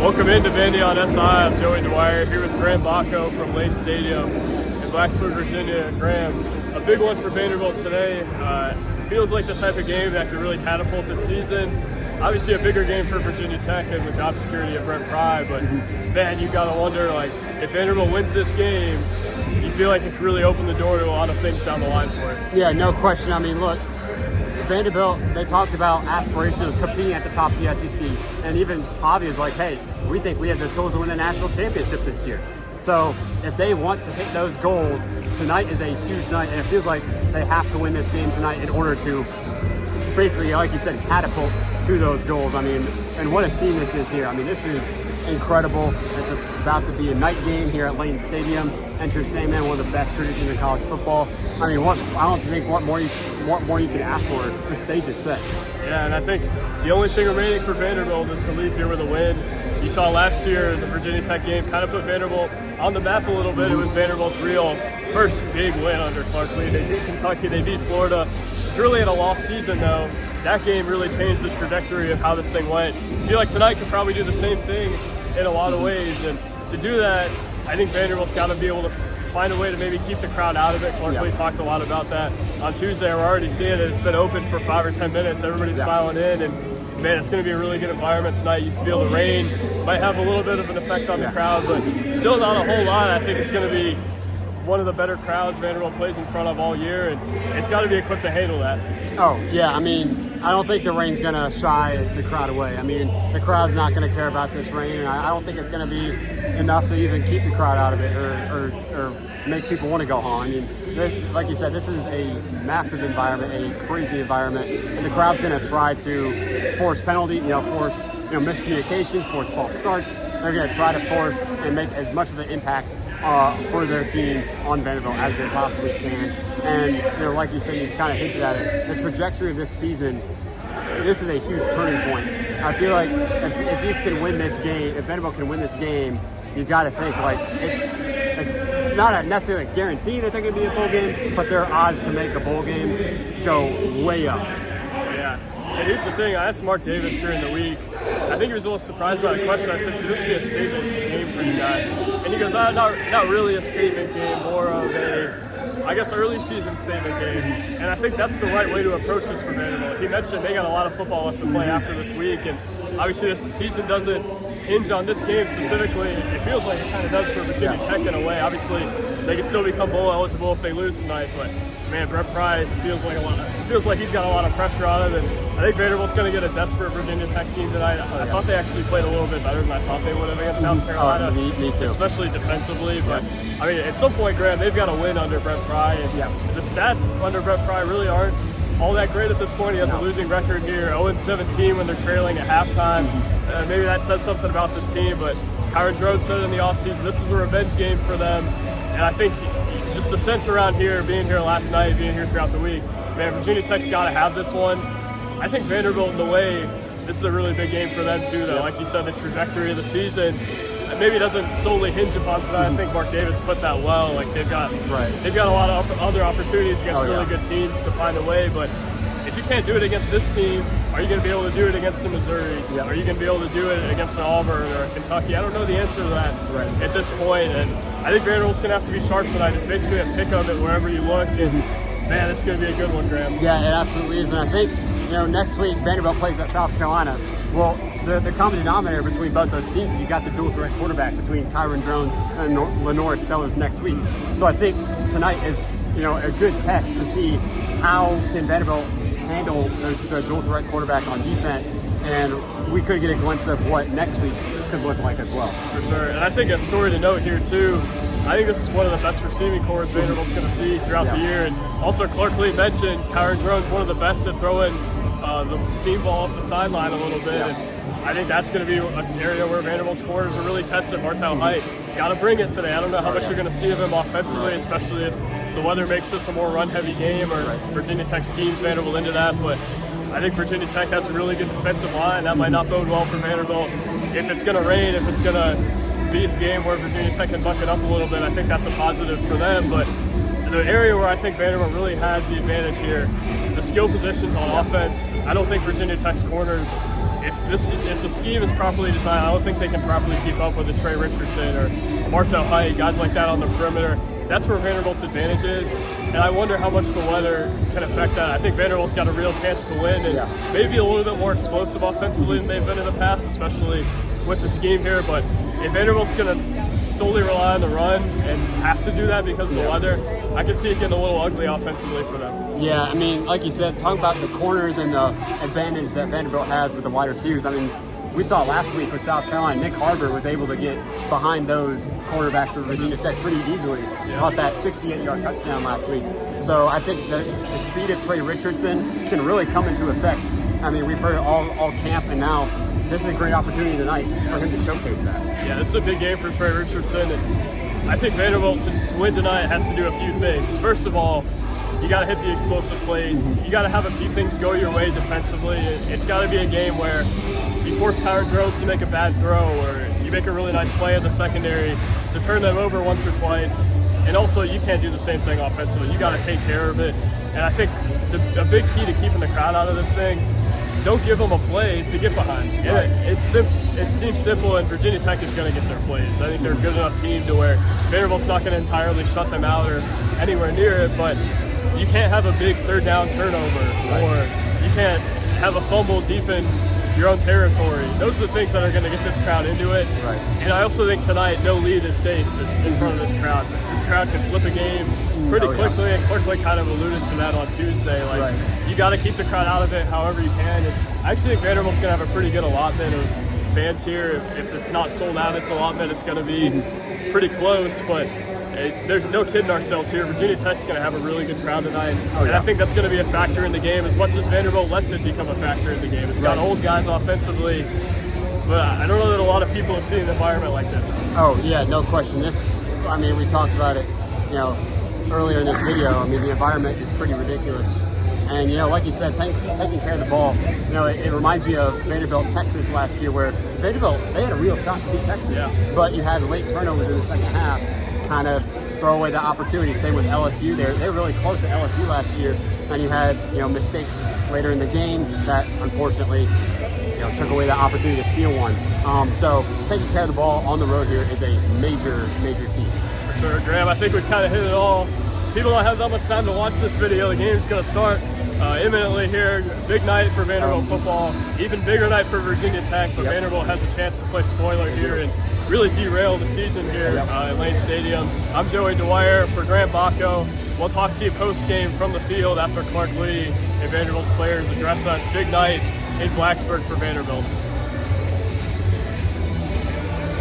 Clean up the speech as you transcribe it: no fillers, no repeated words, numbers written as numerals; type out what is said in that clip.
Welcome into Vandy on SI. I'm Joey Dwyer here with Graham Bacco from Lane Stadium in Blacksburg, Virginia. Graham, a big one for Vanderbilt today. It feels like the type of game that could really catapult the season. Obviously a bigger game for Virginia Tech and the job security of Brent Pry, but man, you got to wonder, like, if Vanderbilt wins this game, you feel like it could really open the door to a lot of things down the line for it. Yeah, no question. I mean, look, Vanderbilt, they talked about aspirations of competing at the top of the SEC, and even Pavi is like, hey, we think we have the tools to win a national championship this year. So if they want to hit those goals, tonight is a huge night, and it feels like they have to win this game tonight in order to basically, like you said, catapult to those goals. I mean, and what a scene this is here. I mean, this is incredible. It's about to be a night game here at Lane Stadium. Enter Sandman, one of the best traditions in college football. I mean, I don't think what more you can ask for. The stage is set. Yeah, and I think the only thing remaining for Vanderbilt is to leave here with a win. You saw last year the Virginia Tech game kind of put Vanderbilt on the map a little bit. It was Vanderbilt's real first big win under Clark Lee. They beat Kentucky, they beat Florida. It's really in a lost season, though. That game really changed the trajectory of how this thing went. I feel like tonight could probably do the same thing in a lot of ways, and to do that, I think Vanderbilt's got to be able to find a way to maybe keep the crowd out of it. Clark Lee talked a lot about that on Tuesday. We're already seeing it. It's been open for 5 or 10 minutes. Everybody's filing in, and man, it's going to be a really good environment tonight. You feel the rain might have a little bit of an effect on the crowd, but still not a whole lot. I think it's going to be one of the better crowds Vanderbilt plays in front of all year, and it's got to be equipped to handle that. Oh, yeah. I mean, I don't think the rain's going to shy the crowd away. I mean, the crowd's not going to care about this rain, and I don't think it's going to be enough to even keep the crowd out of it or make people want to go home. I mean, like you said, this is a massive environment, a crazy environment, and the crowd's going to try to force penalty, force miscommunications, force false starts. They're going to try to force and make as much of an impact for their team on Vanderbilt as they possibly can. And like you said, you kind of hinted at it. The trajectory of this season, this is a huge turning point. I feel like if you can win this game, if Vanderbilt can win this game, you got to think like it's not necessarily a guarantee that they're going to be a bowl game, but their odds to make a bowl game go way up. Yeah. And here's the thing, I asked Mark Davis during the week, I think he was a little surprised by the question. I said, could this be a statement game for you guys? And he goes, not really a statement game, more of early season statement game. And I think that's the right way to approach this for Vanderbilt. He mentioned they got a lot of football left to play after this week, and obviously this season doesn't hinge on this game specifically. It feels like it kind of does for Virginia Tech in a way. Obviously, they can still become bowl eligible if they lose tonight, but man, Brent Pry feels like he's got a lot of pressure on him, and I think Vanderbilt's going to get a desperate Virginia Tech team tonight. I thought they actually played a little bit better than I thought they would have against South Carolina, me too. Especially defensively. But I mean, at some point, Graham, they've got to win under Brent Pry, and the stats under Brent Pry really aren't all that great at this point. He has a losing record here, 0-17 when they're trailing at halftime. Maybe that says something about this team, but Kyron Drones said in the offseason, this is a revenge game for them, and I think just the sense around here, being here last night, being here throughout the week, man, Virginia Tech's got to have this one. I think Vanderbilt, in the way, this is a really big game for them too, though. Like you said, the trajectory of the season maybe doesn't solely hinge upon tonight. I think Mark Davis put that well. Like they've got a lot of other opportunities against really good teams to find a way, but if you can't do it against this team, are you going to be able to do it against the Missouri? Are you going to be able to do it against an Auburn or a Kentucky? I don't know the answer to that at this point, and I think Vanderbilt's going to have to be sharp tonight. It's basically a pick of it wherever you look, and man, this is going to be a good one, Graham. Yeah, it absolutely is, and I think next week Vanderbilt plays at South Carolina. Well, the common denominator between both those teams is you got the dual threat quarterback between Kyron Drones and Lenore Sellers next week. So I think tonight is a good test to see how can Vanderbilt handle the dual threat quarterback on defense, and we could get a glimpse of what next week could look like as well. For sure, and I think a story to note here too, I think this is one of the best receiving corps Vanderbilt's going to see throughout the year, and also Clark Lee mentioned Kyron Drones, one of the best at throwing the seam ball up the sideline a little bit, and I think that's going to be an area where Vanderbilt's corners are really tested. Martel Height got to bring it today. I don't know how much you're going to see of him offensively, especially if the weather makes this a more run-heavy game or Virginia Tech schemes Vanderbilt into that. But I think Virginia Tech has a really good defensive line. That might not bode well for Vanderbilt. If it's going to rain, if it's going to be its game where Virginia Tech can buck it up a little bit, I think that's a positive for them. But the area where I think Vanderbilt really has the advantage here, the skill positions on offense, I don't think Virginia Tech's corners if the scheme is properly designed, I don't think they can properly keep up with a Trey Richardson or Martel Height, guys like that on the perimeter. That's where Vanderbilt's advantage is, and I wonder how much the weather can affect that. I think Vanderbilt's got a real chance to win, and maybe a little bit more explosive offensively than they've been in the past, especially with the scheme here. But if Vanderbilt's going to solely rely on the run and have to do that because of the weather, I can see it getting a little ugly offensively for them. Yeah, I mean, like you said, talking about the corners and the advantage that Vanderbilt has with the wide receivers. I mean, we saw last week with South Carolina, Nick Harbor was able to get behind those cornerbacks for Virginia Tech pretty easily. Caught that 68-yard touchdown last week. So I think the speed of Trey Richardson can really come into effect. I mean, we've heard it all camp, and now this is a great opportunity tonight for him to showcase that. Yeah, this is a big game for Trey Richardson, and I think Vanderbilt to win tonight has to do a few things. First of all, you got to hit the explosive plays. You got to have a few things go your way defensively. It's got to be a game where you force Kyron Drones to make a bad throw, or you make a really nice play in the secondary to turn them over once or twice. And also, you can't do the same thing offensively. You got to take care of it. And I think a big key to keeping the crowd out of this thing, don't give them a play to get behind. Right. It seems simple, and Virginia Tech is going to get their plays. I think they're a good enough team to where Vanderbilt's not going to entirely shut them out or anywhere near it, but you can't have a big third down turnover, or you can't have a fumble deep in your own territory. Those are the things that are going to get this crowd into it. Right. And I also think tonight, no lead is safe in front of this crowd. This crowd can flip a game pretty quickly, and Clarkley kind of alluded to that on Tuesday. You got to keep the crowd out of it however you can. And I actually think Vanderbilt's going to have a pretty good allotment of fans here. If it's not sold out, its allotment, it's going to be pretty close, but there's no kidding ourselves here. Virginia Tech's going to have a really good crowd tonight, and I think that's going to be a factor in the game as much as Vanderbilt lets it become a factor in the game. It's got old guys offensively, but I don't know that a lot of people have seen an environment like this. Oh, yeah, no question. I mean, we talked about it, earlier in this video. I mean, the environment is pretty ridiculous. And, like you said, taking care of the ball, it reminds me of Vanderbilt, Texas last year, where Vanderbilt, they had a real shot to beat Texas, but you had late turnovers in the second half, kind of throw away the opportunity. Same with LSU. They were really close to LSU last year, and you had mistakes later in the game that unfortunately took away the opportunity to steal one. So taking care of the ball on the road here is a major key. For sure, Graham. I think we've kind of hit it all. People don't have that much time to watch this video. The game's going to start imminently here. Big night for Vanderbilt football. Even bigger night for Virginia Tech, but Vanderbilt has a chance to play spoiler here and really derail the season here at Lane Stadium. I'm Joey Dwyer for Graham Bacco. We'll talk to you post-game from the field after Clark Lee and Vanderbilt's players address us. Big night in Blacksburg for Vanderbilt.